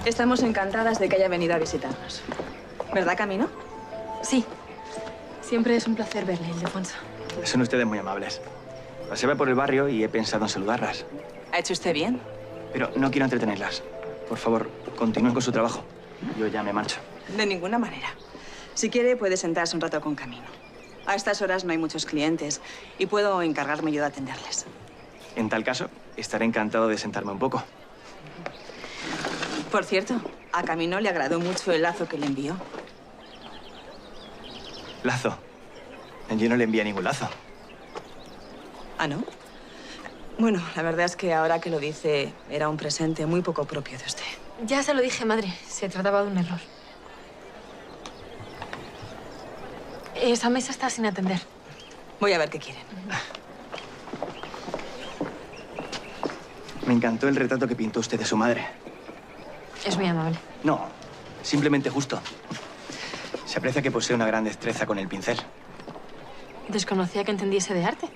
Estamos encantadas de que haya venido a visitarnos. ¿Verdad, Camino? Sí. Siempre es un placer verle, Ildefonso. Son ustedes muy amables. Paseaba por el barrio y he pensado en saludarlas. ¿Ha hecho usted bien? Pero no quiero entretenerlas. Por favor, continúen con su trabajo. Yo ya me marcho. De ninguna manera. Si quiere, puede sentarse un rato con Camino. A estas horas no hay muchos clientes y puedo encargarme yo de atenderles. En tal caso, estaré encantado de sentarme un poco. Por cierto, a Camino le agradó mucho el lazo que le envió. ¿Lazo? Yo no le envié ningún lazo. ¿Ah, no? Bueno, la verdad es que ahora que lo dice, era un presente muy poco propio de usted. Ya se lo dije, madre. Se trataba de un error. Esa mesa está sin atender. Voy a ver qué quieren. Me encantó el retrato que pintó usted de su madre. Es muy amable. No, simplemente justo. Se aprecia que posee una gran destreza con el pincel. Desconocía que entendiese de arte.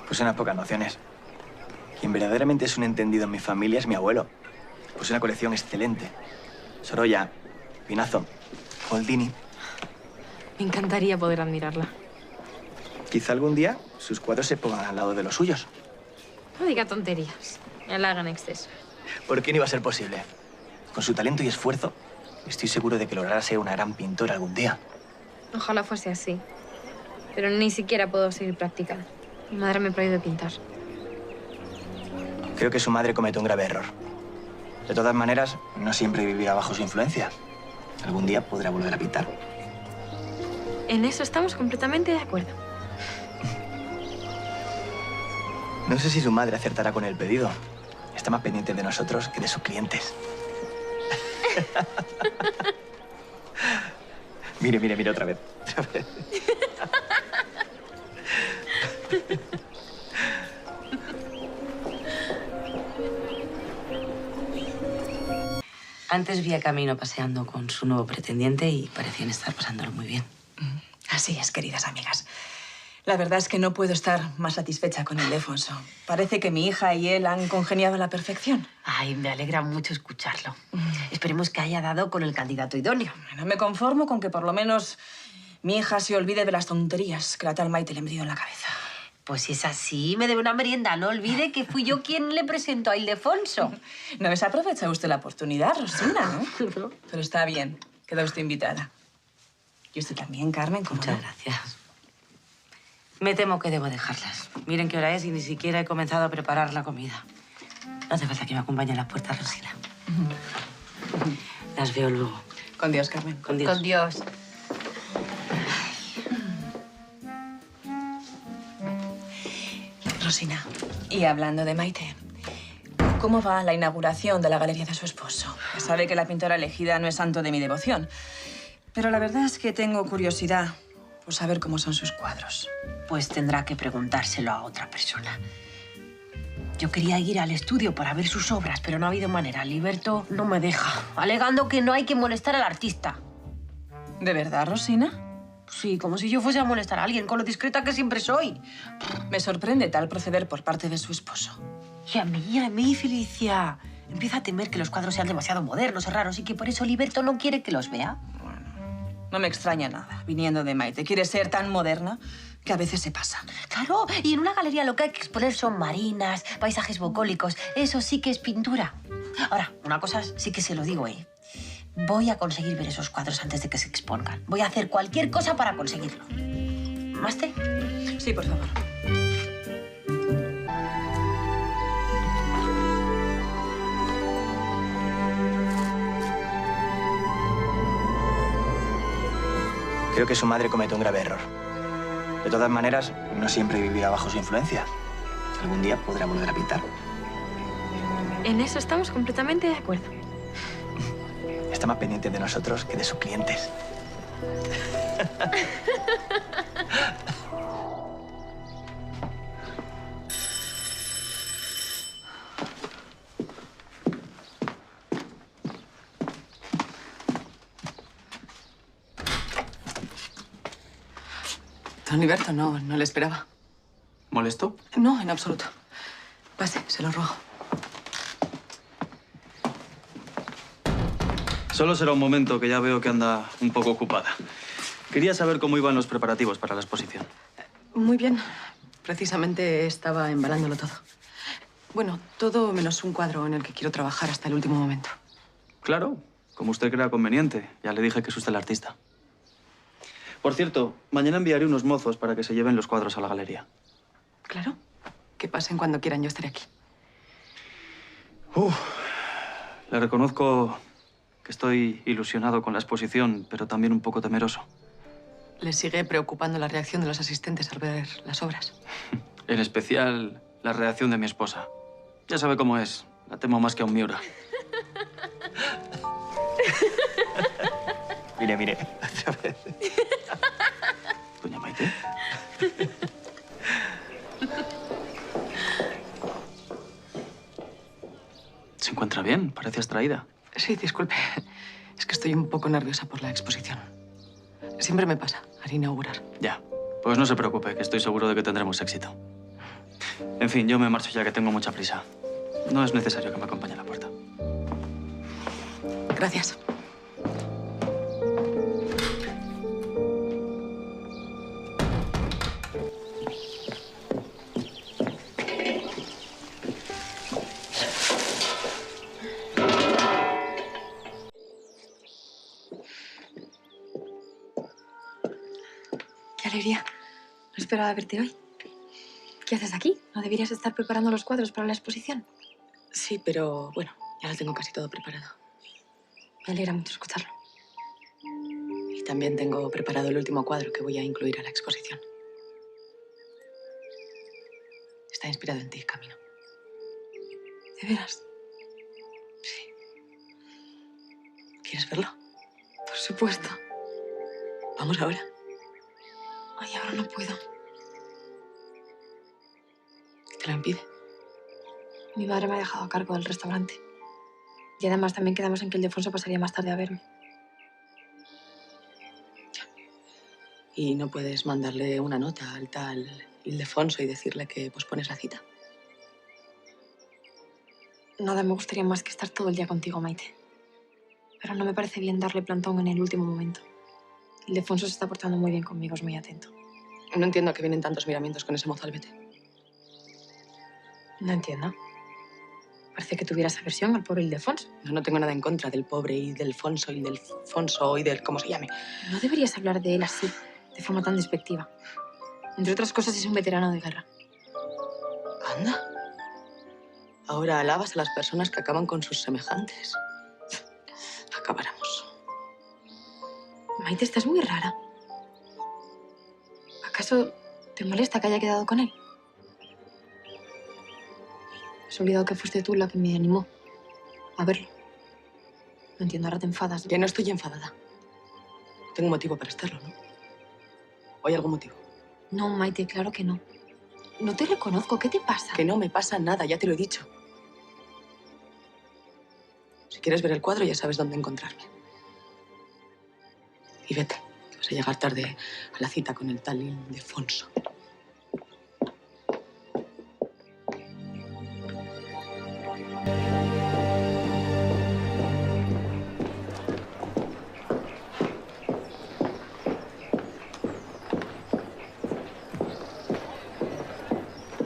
Pues unas pocas nociones. Quien verdaderamente es un entendido en mi familia es mi abuelo. Pues una colección excelente. Sorolla, Pinazo, Goldini. Me encantaría poder admirarla. Quizá algún día sus cuadros se pongan al lado de los suyos. No diga tonterías. Me halaga en exceso. ¿Por qué no iba a ser posible? Con su talento y esfuerzo, estoy seguro de que logrará ser una gran pintora algún día. Ojalá fuese así. Pero ni siquiera puedo seguir practicando. Mi madre me prohíbe pintar. Creo que su madre cometió un grave error. De todas maneras, no siempre vivirá bajo su influencia. Algún día podrá volver a pintar. En eso estamos completamente de acuerdo. No sé si su madre acertará con el pedido. Está más pendiente de nosotros que de sus clientes. Mire, mire, mire otra vez. Otra vez. Antes vi a Camino paseando con su nuevo pretendiente y parecían estar pasándolo muy bien. Así es, queridas amigas. La verdad es que no puedo estar más satisfecha con Ildefonso. Parece que mi hija y él han congeniado a la perfección. Ay, me alegra mucho escucharlo. Esperemos que haya dado con el candidato idóneo. Bueno, me conformo con que por lo menos mi hija se olvide de las tonterías que la tal Maite le ha metido en la cabeza. Pues si es así, me debe una merienda. No olvide que fui yo quien le presentó a Ildefonso. No desaprovecha usted la oportunidad, Rosina, ¿no? Pero está bien. Queda usted invitada. Y usted también, Carmen, ¿cómo Muchas no? gracias. Me temo que debo dejarlas. Miren qué hora es y ni siquiera he comenzado a preparar la comida. No hace falta que me acompañe a las puertas, Rosina. Las veo luego. Con Dios, Carmen. Con Dios. Con Dios. Rosina, y hablando de Maite, ¿cómo va la inauguración de la galería de su esposo? Ya sabe que la pintora elegida no es santo de mi devoción. Pero la verdad es que tengo curiosidad por saber cómo son sus cuadros. Pues tendrá que preguntárselo a otra persona. Yo quería ir al estudio para ver sus obras, pero no ha habido manera. Liberto no me deja, alegando que no hay que molestar al artista. ¿De verdad, Rosina? Sí, como si yo fuese a molestar a alguien, con lo discreta que siempre soy. Me sorprende tal proceder por parte de su esposo. Y a mí, Felicia. Empieza a temer que los cuadros sean demasiado modernos o raros y que por eso Liberto no quiere que los vea. No me extraña nada, viniendo de Maite. Quiere ser tan moderna que a veces se pasa. Claro, y en una galería lo que hay que exponer son marinas, paisajes bucólicos. Eso sí que es pintura. Ahora, una cosa sí que se lo digo, ¿eh? Voy a conseguir ver esos cuadros antes de que se expongan. Voy a hacer cualquier cosa para conseguirlo. ¿Más té? Sí, por favor. Creo que su madre cometió un grave error. De todas maneras, no siempre vivirá bajo su influencia. Algún día podrá volver a pintar. En eso estamos completamente de acuerdo. Está más pendiente de nosotros que de sus clientes. Don Liberto, no le esperaba. ¿Molesto? No, en absoluto. Pase, se lo ruego. Solo será un momento, que ya veo que anda un poco ocupada. Quería saber cómo iban los preparativos para la exposición. Muy bien. Precisamente estaba embalándolo todo. Bueno, todo menos un cuadro en el que quiero trabajar hasta el último momento. Claro, como usted crea conveniente. Ya le dije que es usted el artista. Por cierto, mañana enviaré unos mozos para que se lleven los cuadros a la galería. Claro. Que pasen cuando quieran, yo estaré aquí. Le reconozco que estoy ilusionado con la exposición, pero también un poco temeroso. Les sigue preocupando la reacción de los asistentes al ver las obras. En especial, la reacción de mi esposa. Ya sabe cómo es. La temo más que a un Miura. Mire, mire. Otra vez. Doña Maite. ¿Se encuentra bien? Parece abstraída. Sí, disculpe. Es que estoy un poco nerviosa por la exposición. Siempre me pasa al inaugurar. Ya. Pues no se preocupe, que estoy seguro de que tendremos éxito. En fin, yo me marcho ya, que tengo mucha prisa. No es necesario que me acompañe a la puerta. Gracias. Qué alegría. No esperaba verte hoy. ¿Qué haces aquí? ¿No deberías estar preparando los cuadros para la exposición? Sí, pero bueno, ya lo tengo casi todo preparado. Me alegra mucho escucharlo. Y también tengo preparado el último cuadro que voy a incluir a la exposición. Está inspirado en ti, Camino. ¿De veras? Sí. ¿Quieres verlo? Por supuesto. Vamos ahora. Ay, ahora no puedo. ¿Qué te lo impide? Mi madre me ha dejado a cargo del restaurante. Y además también quedamos en que Ildefonso pasaría más tarde a verme. ¿Y no puedes mandarle una nota al tal Ildefonso y decirle que pospones la cita? Nada me gustaría más que estar todo el día contigo, Maite. Pero no me parece bien darle plantón en el último momento. Ildefonso se está portando muy bien conmigo, es muy atento. No entiendo a qué vienen tantos miramientos con ese mozalbete. No entiendo. Parece que tuvieras aversión al pobre Ildefonso. No tengo nada en contra del pobre Ildefonso y del Fonso y del cómo se llame. No deberías hablar de él así, de forma tan despectiva. Entre otras cosas, es un veterano de guerra. Anda. Ahora alabas a las personas que acaban con sus semejantes. Acabáramos. Maite, estás muy rara. ¿Acaso te molesta que haya quedado con él? Has olvidado que fuiste tú la que me animó a verlo. No entiendo, ahora te enfadas. Que no estoy enfadada. Tengo motivo para estarlo, ¿no? ¿O hay algún motivo? No, Maite, claro que no. No te reconozco. ¿Qué te pasa? Que no me pasa nada, ya te lo he dicho. Si quieres ver el cuadro, ya sabes dónde encontrarme. Y vete, que vas a llegar tarde a la cita con el tal Ildefonso.